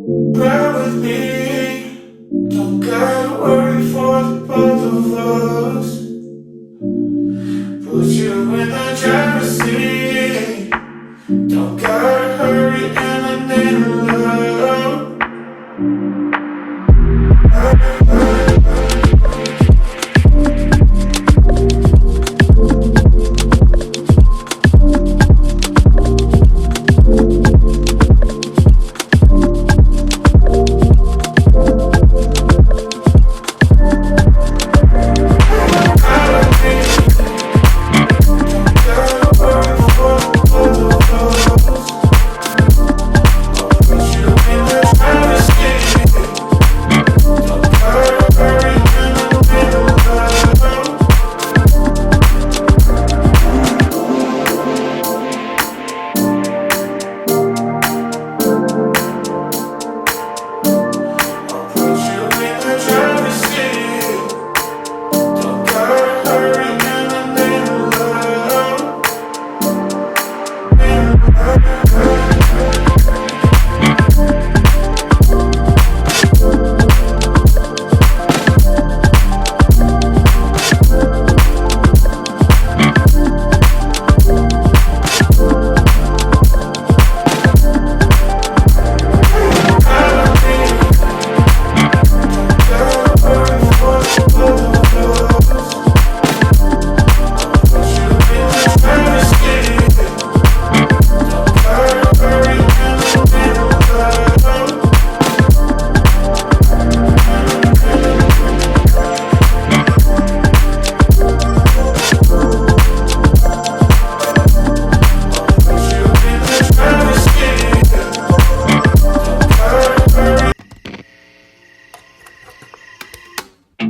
Ride with me, don't gotta worry for the both of us. Put you in the driver's seat, don't gotta hurry and I need love.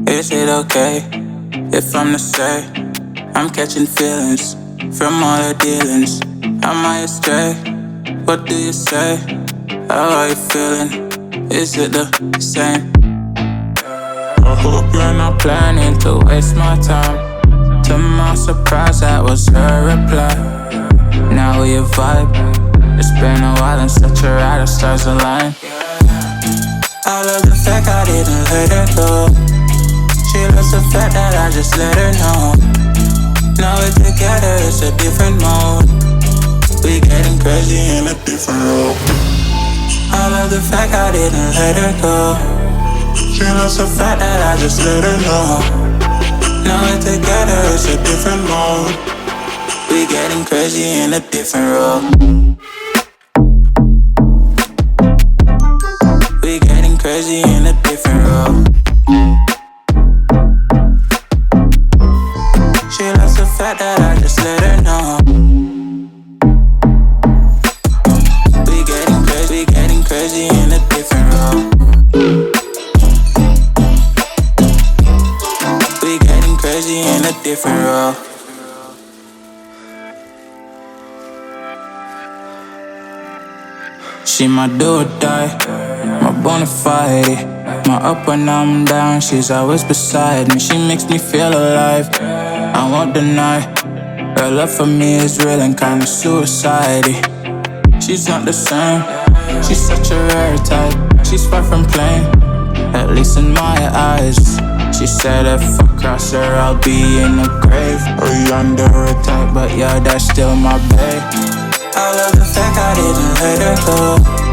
Is it okay if I'm to say I'm catching feelings from all the dealings? Am I astray? What do you say? How are you feeling? Is it the same? I hope you're not planning to waste my time. To my surprise, that was her reply. Now we vibe. It's been a while and such a ride, the stars align. I love the fact I didn't let her go. She loves the fact that I just let her know. Now we're together, it's a different mode. We getting crazy in a different role. I love the fact I didn't let her go. She loves the fact that I just let her know. Now we're together, it's a different mode. We getting crazy in a different role. We getting crazy in a different role. She loves the fact that I just let her know. We getting crazy in a different role. We getting crazy in a different role. She my do or die, my bona fide. My up when I'm down, she's always beside me. She makes me feel alive, I won't deny. Her love for me is real and kinda suicide-y. She's not the same, she's such a rare type. She's far from plain, at least in my eyes. She said if I cross her, I'll be in the grave or yonder a type, but yeah, that's still my babe. I love the fact I didn't let her go.